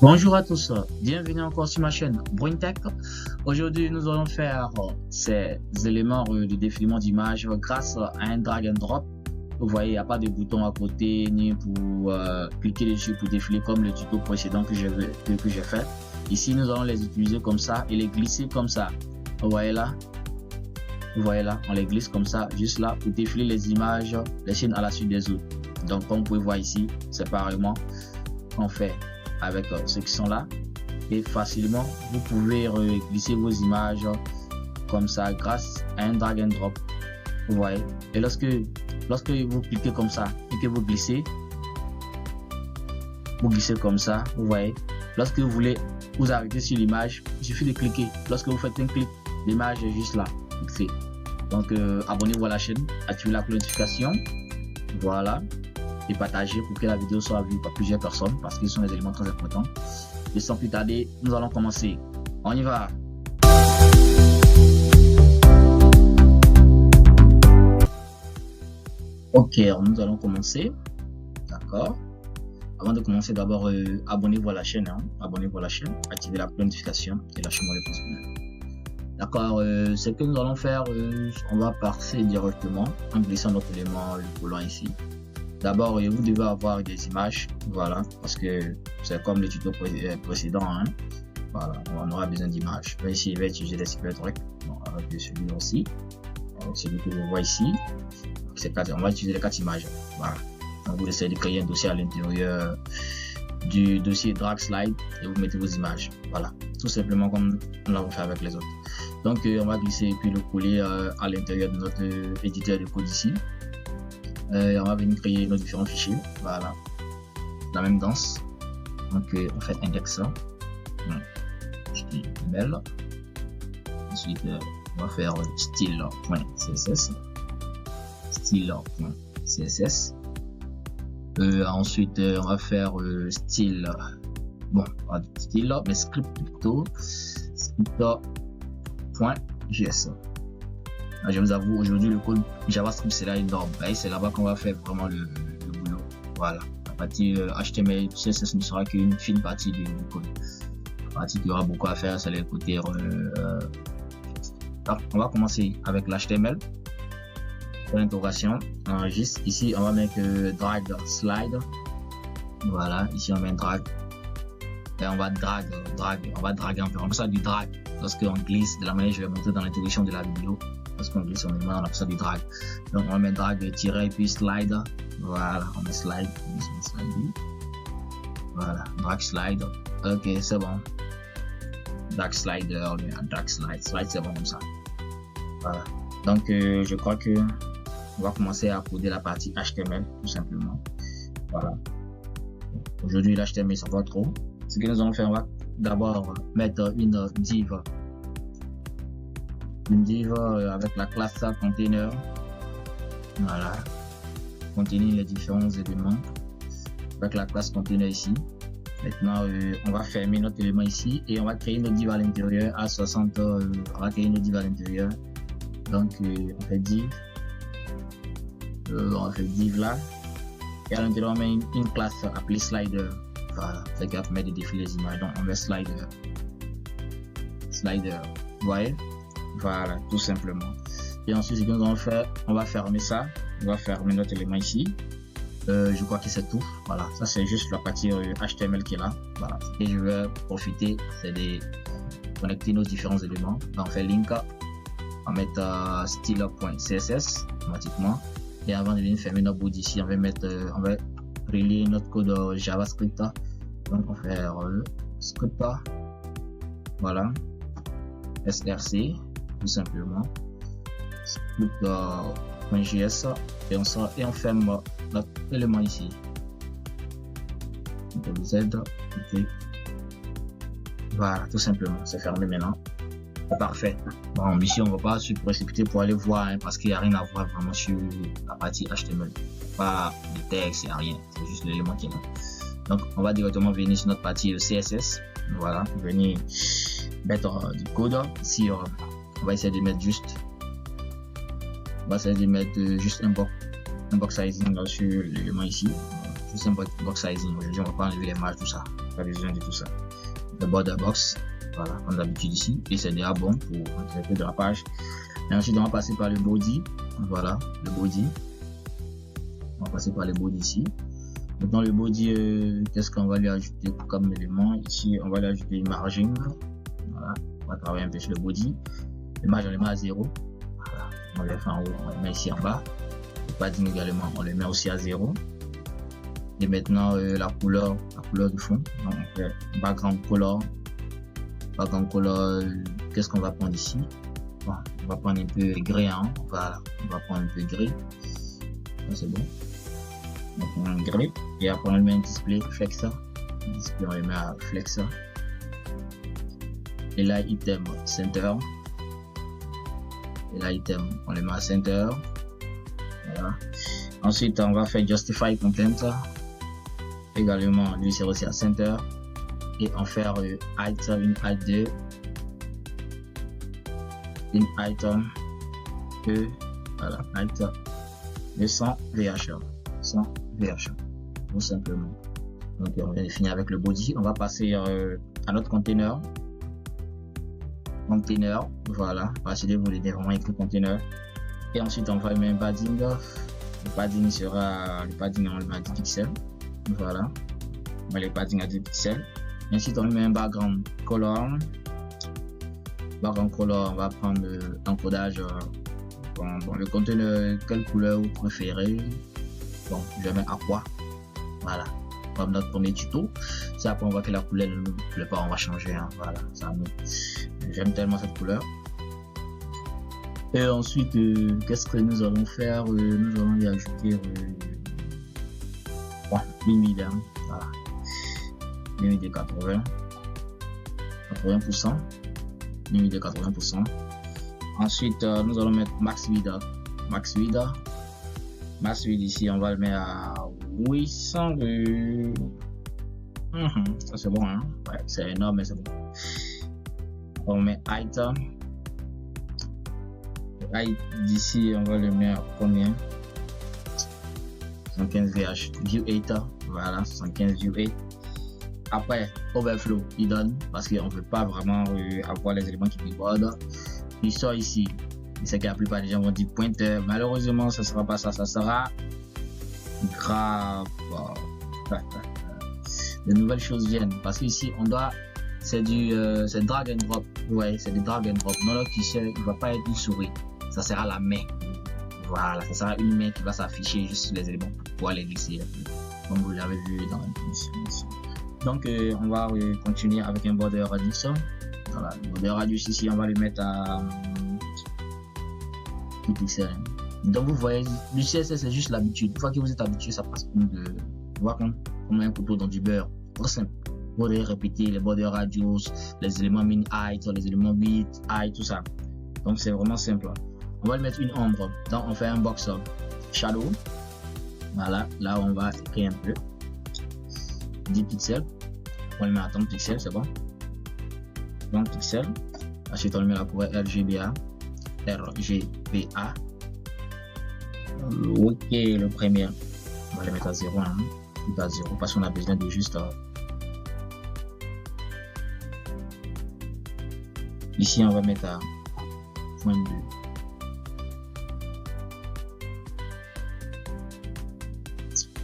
Bonjour à tous, bienvenue encore sur ma chaîne BrainTech. Aujourd'hui, nous allons faire ces éléments de défilement d'image grâce à un drag and drop. Vous voyez, il n'y a pas de bouton à côté ni pour cliquer dessus pour défiler comme le tuto précédent que j'ai fait. Ici, nous allons les utiliser comme ça et les glisser comme ça. Vous voyez là, on les glisse comme ça, juste là pour défiler les images, les unes à la suite des autres. Donc, comme vous pouvez voir ici, séparément, on fait avec ceux qui sont là et facilement vous pouvez glisser vos images comme ça grâce à un drag and drop. Vous voyez, et lorsque vous cliquez comme ça et que vous glissez comme ça, vous voyez, lorsque vous voulez vous arrêter sur l'image, il suffit de cliquer. Lorsque vous faites un clic, l'image est juste là fixée. Donc abonnez-vous à la chaîne, activez la cloche de notification, voilà, et partagez pour que la vidéo soit vue par plusieurs personnes parce qu'ils sont des éléments très importants. Et sans plus tarder, nous allons commencer. On y va. Ok, nous allons commencer. D'accord. Avant de commencer, d'abord abonnez-vous à la chaîne. Abonnez-vous à la chaîne, activez la cloche de notification et lâchez-moi le pouce bleu. D'accord. Ce que nous allons faire, on va passer directement en glissant notre élément le collant ici. D'abord, vous devez avoir des images, voilà, parce que c'est comme le tuto précédent, voilà, on aura besoin d'images. Ici, je vais utiliser les cybertrucs, avec celui-là aussi, celui que vous voyez ici. On va utiliser les 4 images, voilà. Donc, vous essayez de créer un dossier à l'intérieur du dossier drag slide et vous mettez vos images, voilà, tout simplement comme on l'a fait avec les autres. Donc, on va glisser et puis le coller à l'intérieur de notre éditeur de code ici. On va venir créer nos différents fichiers, voilà, la même danse. Donc on fait index, HTML, ensuite on va faire style.css, ensuite on va faire style, style, mais script plutôt, script.js. Je vous avoue, aujourd'hui le code JavaScript c'est là énorme, c'est là-bas qu'on va faire vraiment le boulot. Voilà, la partie HTML, CSS ne sera qu'une fine partie du code. La partie qui aura beaucoup à faire, c'est les côtés. On va commencer avec l'HTML. Pour l'interrogation, on enregistre. Ici, on va mettre drag slide. Voilà, ici on met drag. Et on va draguer un peu. On appelle ça du drag. Lorsqu'on glisse, de la manière que je vais montrer dans l'introduction de la vidéo. Lorsqu'on glisse son élément, on appelle ça du drag. Donc on va mettre drag tiret et puis slide. Voilà, on met slide. Voilà, drag slide. Ok, c'est bon. Drag slider, drag slide. Slide, c'est bon comme ça. Voilà. Donc je crois que on va commencer à coder la partie HTML tout simplement. Voilà. Aujourd'hui l'HTML ça va trop. Ce que nous allons faire, on va d'abord mettre une div avec la classe container, voilà, contenir les différents éléments avec la classe container ici. Maintenant on va fermer notre élément ici et on va créer notre div à l'intérieur à 60. On va créer notre div à l'intérieur. Donc on fait div là et à l'intérieur on met une classe appelée slider. Voilà, c'est qui va permettre de défiler les images. Donc on met slider, vous voyez. Voilà, tout simplement. Et ensuite, ce que nous allons faire, on va fermer ça. On va fermer notre élément ici. Je crois que c'est tout. Voilà, ça c'est juste la partie HTML qui est là. Voilà. Et je vais profiter, c'est de connecter nos différents éléments. Donc, on fait link. On va mettre style.css automatiquement. Et avant de venir fermer notre bout ici, on va relier notre code JavaScript. Donc, on fait script. Voilà. src. Tout simplement script.js et on ferme notre élément ici. Z, ok. Voilà, tout simplement, c'est fermé maintenant. Parfait. Bon, ici on va pas se précipiter pour aller voir parce qu'il n'y a rien à voir vraiment sur la partie HTML. Pas de texte, il n'y a rien, c'est juste l'élément qui est là. Donc on va directement venir sur notre partie CSS. Voilà, venir mettre du code. Ici on va essayer de mettre juste un box sizing sur l'élément ici. juste un box sizing. Aujourd'hui, on va pas enlever les marges, tout ça. Pas besoin de tout ça. Le border box, voilà, comme d'habitude ici. Et c'est déjà bon pour un peu de drapage. Et ensuite, on va passer par le body. Voilà, le body. On va passer par le body ici. Maintenant, le body, qu'est-ce qu'on va lui ajouter comme élément? Ici, on va lui ajouter une margin. Voilà, on va travailler un peu sur le body. Le marge, on le met à 0. Voilà, on le fait en haut, on le met ici en bas. Le padding également, on le met aussi à 0. Et maintenant, la couleur du fond. Donc, on fait background color. Background color, qu'est-ce qu'on va prendre ici? Bon, on va prendre un peu gris, hein. Voilà, on va prendre un peu gris. Ça, c'est bon. Donc, on prend un gris. Et après, on le met un display flexor. Display, on le met à flexor. Et là, item center. Et là, item, on le met à center. Voilà. Ensuite, on va faire justify content. Également, lui, c'est aussi à center. Et en faire item, une height 2. Une item que, voilà, item de 100 VHA. 100 VHA. Tout simplement. Donc, on vient de finir avec le body. On va passer à notre container. Container, voilà. Parce que vous voulez vraiment écrire container. Et ensuite, on va mettre un padding. Le padding sera le padding en 10 pixels. Voilà. On met le padding à 10 pixels. Et ensuite, on met un background color. Background color, on va prendre l'encodage. Bon, le conteneur, quelle couleur vous préférez? Bon, je mets aqua. Voilà. Comme notre premier tuto. Si après on voit que la couleur ne nous plaît pas, on va changer. Hein. Voilà. Ça nous. J'aime tellement cette couleur. Et ensuite, qu'est-ce que nous allons faire? Nous allons y ajouter limite, hein. Voilà. Limite de 80%. Limite de 80%. Ensuite, nous allons mettre max width. Max width ici, on va le mettre à 800 de. Ça c'est bon, hein? Ouais, c'est énorme, mais c'est bon. On met item. Height d'ici, on va le mettre à combien? 115 VH. View 8. Voilà, 115 view 8. Après, overflow, il donne parce qu'on ne veut pas vraiment avoir les éléments qui débordent. Il sort ici. Je sais que la plupart des gens vont dire pointeur. Malheureusement, ça ne sera pas ça. Ça sera grave. De nouvelles choses viennent parce qu'ici, on doit. C'est drag and drop. Ouais, c'est du drag and drop. Dans notre t-shirt, il ne va pas être une souris. Ça sera la main. Voilà, ça sera une main qui va s'afficher juste sur les éléments pour pouvoir les glisser. Comme vous l'avez vu dans la définition. Donc, on va continuer avec un border radius. Voilà, le border radius ici, on va le mettre à 10 pixels. Donc, vous voyez, le CSS, c'est juste l'habitude. Une fois que vous êtes habitué, ça passe comme de. Voir comme un couteau dans du beurre. Très simple. Vous allez répéter les border radius, les éléments min height, les éléments width, height, tout ça. Donc, c'est vraiment simple. On va le mettre une ombre. Donc, on fait un box shadow. Voilà, là, on va écrire un peu. 10 pixels. On le met à 30 pixels, c'est bon. 30 pixels. Ensuite, on le met la couleur RGBA. RGBA. Ok, le premier. On va le mettre à 0. Hein. Tout à 0 parce qu'on a besoin de juste. Ici, on va mettre à 0.2.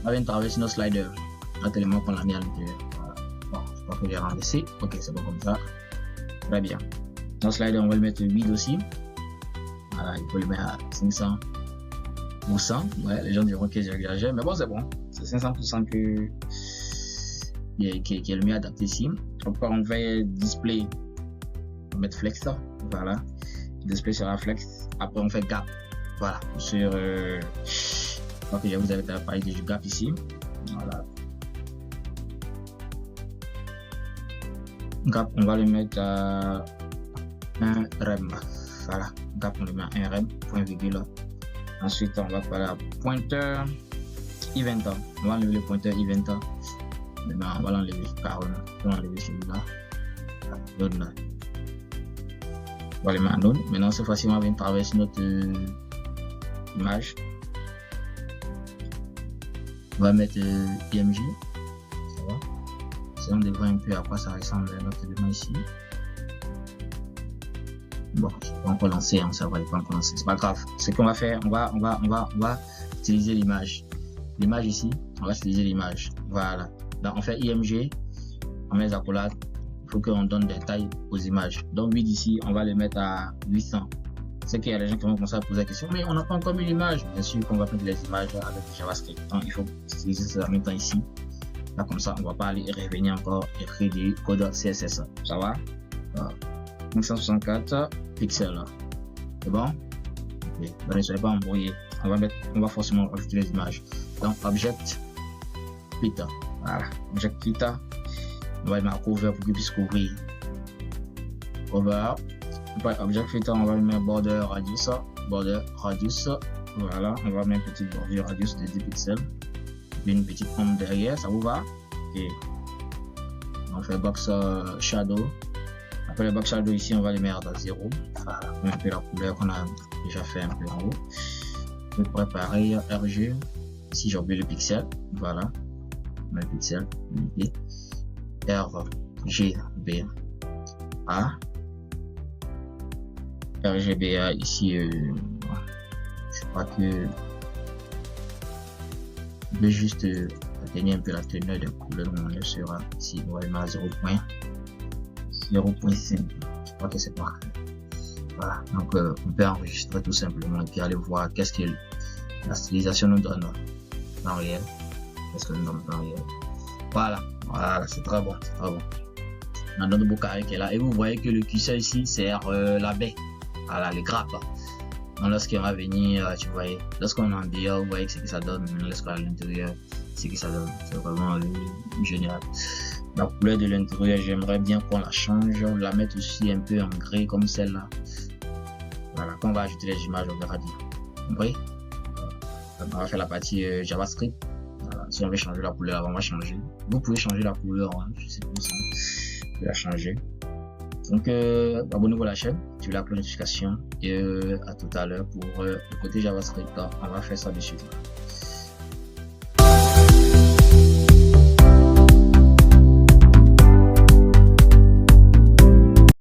On va traverser nos sliders. Notre élément qu'on a mis à l'intérieur. Voilà. Bon, je crois que j'ai renversé. Ok, c'est bon comme ça. Très bien. Nos sliders, on va le mettre 8 aussi. Voilà, il faut le mettre à 500%. Ouais, les gens diront que j'exagère, mais bon, c'est bon. C'est 500% qui est le mieux adapté ici. Après, on va display. On va mettre flex. Voilà. Display sera flex. Après, on fait gap. Voilà. Sur. Je crois que je vous avais parlé du gap ici. Voilà. Gap, on va le mettre à 1 rem. Voilà. Gap, on le met à 1 rem. Point virgule. Ensuite, on va parler à pointeur event. On va enlever le pointeur event. Maintenant, on va l'enlever carrément. On va enlever celui-là. None. On va le mettre à none. Maintenant, cette fois-ci, on va venir traverser notre image. On va mettre IMG. Ça va. Si on devrait un peu à quoi ça ressemble notre élément ici. Bon, je vais pas encore lancer, hein, ça va pas encore lancer. C'est pas grave. Ce qu'on va faire, on va utiliser l'image. L'image ici, on va utiliser l'image. Voilà. Donc on fait IMG, on met les accolades. Il faut qu'on donne des tailles aux images. Donc 8 ici, on va les mettre à 800. C'est qu'il y a des gens qui vont commencer à poser la question, mais on n'a pas encore mis l'image. Bien sûr qu'on va mettre les images avec JavaScript. Donc il faut utiliser ça en même temps ici. Là comme ça, on va pas aller revenir encore écrire du code CSS. Ça va? Voilà. 564 pixels. C'est bon? Okay. Ne soyez pas embrouillés. On va forcément ajouter les images. Donc object filter. Voilà. Object filter. On va le mettre cover pour qu'il puisse couvrir. Cover. Après object filter, on va le mettre border radius. Border radius. Voilà. On va mettre une petite bordure radius de 10 pixels. Une petite ombre derrière. Ça vous va? Ok. On fait box shadow. Après le box shadow ici, on va les mettre à 0. Voilà, un peu la couleur qu'on a déjà fait un peu en haut. Je vais préparer RG. Ici, j'ai oublié le pixel. Voilà. Le pixel. RGBA. RGBA ici, je crois que je vais juste atteindre un peu la teneur de couleur. On sera ici, on va le mettre à 0.5. Je crois que c'est parfait. Voilà, donc on peut enregistrer tout simplement et puis aller voir qu'est-ce que la stylisation nous donne en réel. Qu'est-ce que nous donne en réel. Voilà, c'est très bon, c'est très bon. On a notre beau carré qui est là et vous voyez que le curseur ici sert la baie. Voilà, les grappes. Donc lorsqu'on va venir, tu vois, lorsqu'on est en dehors, vous voyez que c'est que ça donne. Lorsqu'on est à l'intérieur, c'est que ça donne. C'est vraiment génial. La couleur de l'intérieur, j'aimerais bien qu'on la change, on la mette aussi un peu en gris comme celle-là. Voilà, quand on va ajouter les images, on verra bien. Compris? On va faire la partie JavaScript. Voilà, si on veut changer la couleur, on va changer. Vous pouvez changer la couleur, hein, je sais pas ça. Vous pouvez la changer. Donc, abonnez-vous à la chaîne, activez la cloche de notification et à tout à l'heure pour le côté JavaScript. On va faire ça de suite.